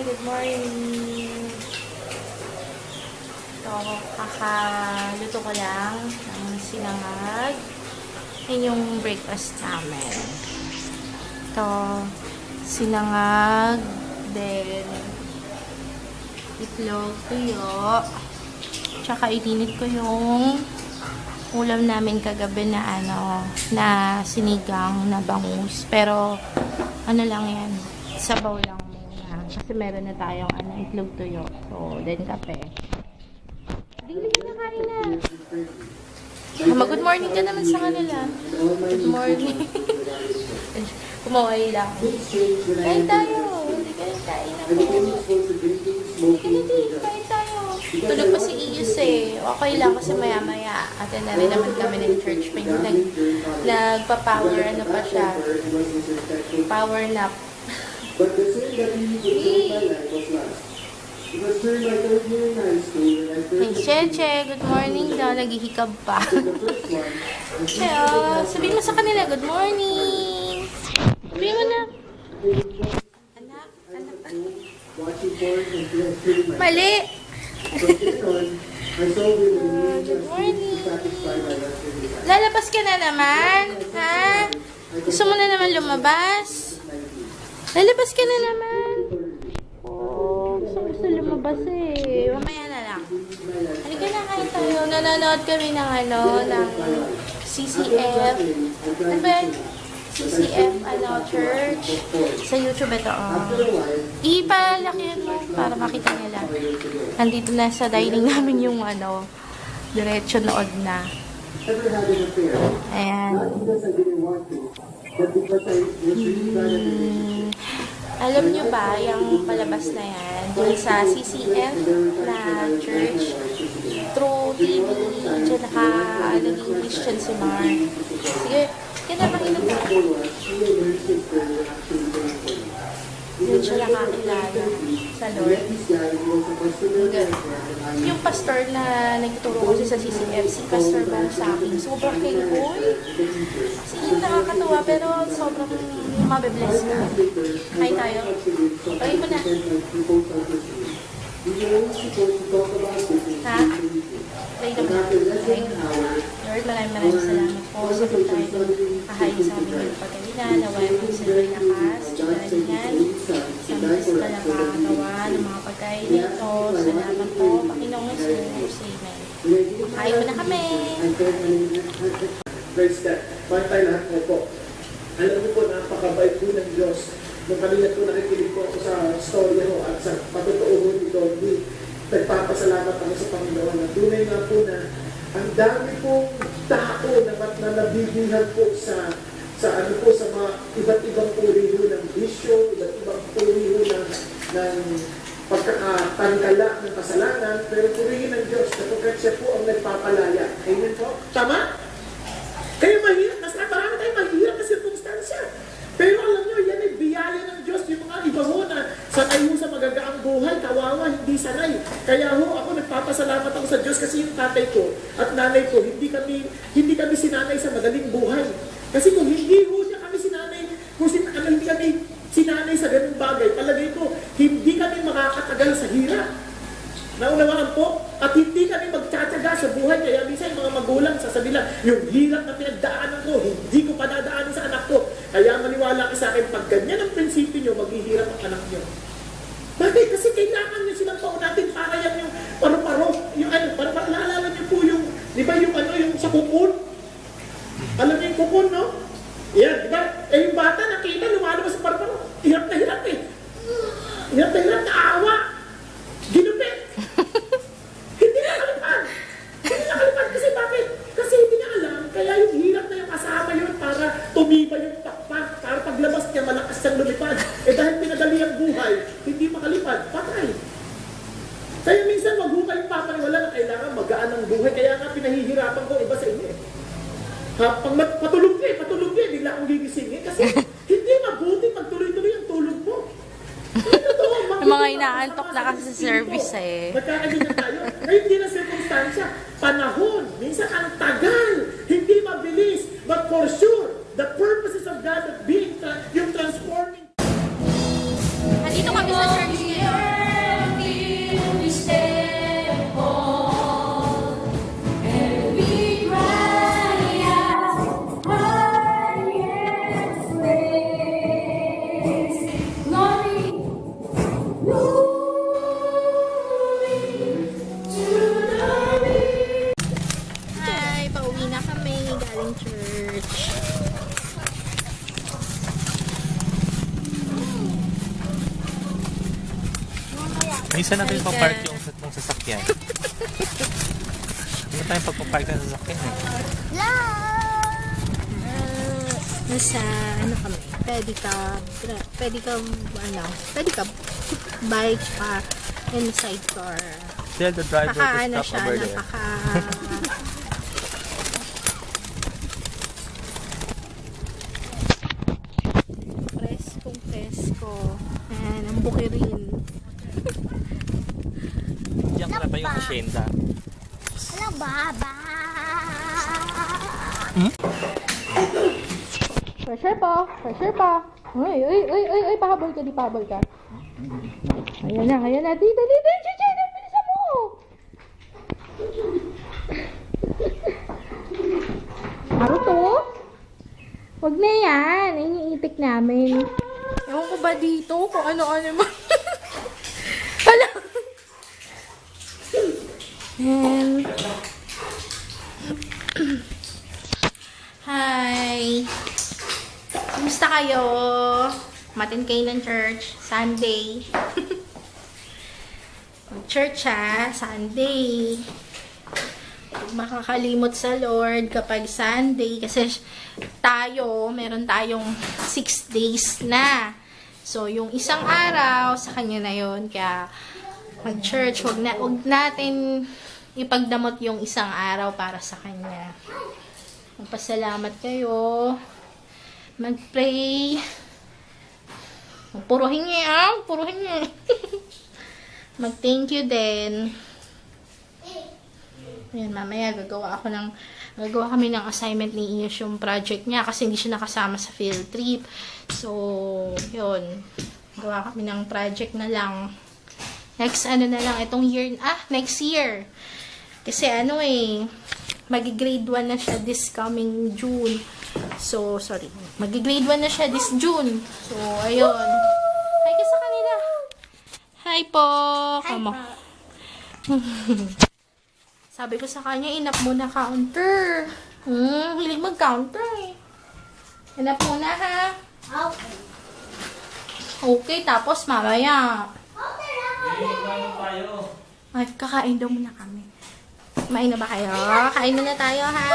Good morning! Ito, kakaluto ko lang ng sinangag. Yan yung breakfast namin. Ito, sinangag, then itlog, tuyo. Tsaka itinit ko yung ulam namin kagabi na na sinigang na bangus. Pero ano lang yan, sabaw lang muna. Kasi meron na tayong itlog tuyo. So, then kape. Dili na kain na. Good morning ka naman sa kanila. Good morning. Kumaway lang. Kain tayo. Hindi kain ako. Hindi, kain tayo. Tulog pa si Iyus eh. Okay lang kasi maya-maya. Atin na rin naman kami ng church. May nagpa-power pa siya. Power nap. Hey, Cheche, good morning daw. Naghihikab pa. Hello, sabihin mo sa kanila, good morning. Sabihin mo na. Anak. Mali. Good morning. Lalabas ka na naman? Ha? Gusto mo na naman lumabas? Lalabas ka na naman? Oh, gusto lumabas eh. Mamaya na lang. Halika na kain tayo. Nanonood kami ng ng CCF. Ano ba yan? CCF, church. Sa YouTube ito, ipalakihan mo para makita nila. Nandito na sa dining namin yung diretso nood na. Ayan. Alam nyo ba, yung palabas na yan, yung sa CCF na church, True TV, dyan naging Christian si Mar. Sige, kaya makinig ka. Yun siya nakakilala sa Lord. Yung pastor na nagturo kasi sa CCF, si Pastor Bong sa akin, sobrang kayboy. Yung nakakatuwa, pero sobrang mabibless ka. Hi tayo. Pagay mo na. Ha? Play na ba? Lord, maraming salamat po sa pagkain. Kahayin sa amin yung pagkalina, naway ang sila'y lakas, kahalingan, sa mas ka lang makakatawa ng mga pagkain nito. Salamat po, Panginoong Jesus. Amen. Kahayin mo na kami. Praise God. Pantay lahat mo po. Alam mo po, napakabait po ng Diyos. Nung kanina po nakikinig po ako sa storya ho at sa patotoo ho ni Donnie, nagpapasalamat ako sa Panginoon na tunay nga po na ang dami pong tao na nabibihan po sa mga iba't ibang uri ho ng bisyo, iba't ibang uri ho ng pagkakatangkala ng kasalanan, pero purihin ng Diyos kapag siya po ang nagpapalaya. Amen po? Tama? Kaya mahirap, kasi marami tayong mahirap na sirkumstansya. Pero alam nyo, yan ay biyaya ng Diyos. Yung mga iba ho na sanay ho sa magagaang buhay, kawawa, hindi sanay. Kaya ho, ako nagpapasalamat ako sa Diyos kasi yung tatay ko at nanay ko, hindi kami sinanay sa madaling buhay. Kasi kung hindi ho niya kami sinanay, hindi kami sinanay sa ganung bagay, palagay ko, hindi kami makakatagal sa hirap. Naunawaan po, at hindi kami magtsatsaga sa buhay. Kaya minsan yung mga magulang sasabihin lang, yung hirap na pinagdaanan ko, hindi ko padadaanin sa anak ko. Kaya maniwala ka sa akin, pag ganyan ang prinsipyo nyo, maghihirap ang anak nyo. Bakit? Kasi kailangan nyo silang paunatin para yan yung paro-paro. Yung naalala nyo po yung, di ba yung sa kukun? Alam nyo yung kukun, no? Yan, di ba? Eh yung bata nakita, lumalabas sa paro-paro. Hirap na hirap eh. Hirap na hirap na awa. Ginupit. Hindi nakalipad kasi bakit? Kasi hindi niya alam, kaya yung hirap na yung kasama yun para tumiba yung takpak, para paglabas niya malakas siyang lumipad. Eh dahil pinadali ang buhay, hindi makalipad, patay. Kaya minsan wag ho kayong papaniwala na kailangan magaan ang buhay, kaya nga pinahihirapan ko iba sa inyo. Pag patulog ka, bigla akong gigisingin kasi hindi mabuti pag tuloy-tuloy ang tulog mo. Yung mga inaantok na kasi sa service eh. Magkakaganyan tayo. Ngayon hindi na circumstansya. Panahon. Minsan ang tagal. Hindi mabilis. But for sure, the purposes of God of being yung transforming. Nandito kami sa church ngayon. Minsan natin Halika. papark yung sasakyan. Hindi tayong pagpapark ng sasakyan eh. Nasa, ano kami, pedicab, bike pa, and sidecar. Tell the driver Ano to stop siya, over there. Presko. Ayan, ang bukirin. Diyan ka na ba yung hacienda? Hello, Baba. Pressure pa. Ay, pahabol ka. Ayan na. Dito, Chichi, bilisan mo. Aro to? Huwag na yan. Iniitik namin. Ewan ko ba dito kung ano-ano mo. Hala. And... Hi. Kumusta kayo? Matin kayo ng church. Sunday. Church Sunday. Huwag makakalimot sa Lord kapag Sunday. Kasi meron tayong 6 days na. So, yung isang araw, sa kanya na yun. Kaya, mag-church, huwag natin ipagdamot yung isang araw para sa kanya. Magpasalamat kayo. Mag-pray. Puro hingi. Mag-thank you din. Ayan, mamaya gagawa kami ng assignment ni Iyos yung project niya kasi hindi siya nakasama sa field trip. So, yun. Gawa kami ng project na lang. Next year. Kasi magi-grade 1 na siya this coming June. So, sorry. Magi-grade 1 na siya this June. So, ayun. Hi ka sa kanila. Hi po. Kamo. Sabi ko sa kanya, inap mo na counter. Hilig mag-counter eh. Inap mo na ha. Okay. Okay, tapos mamaya. Ay, kakain daw muna kami. Kumain na ba kayo? Kain na tayo ha.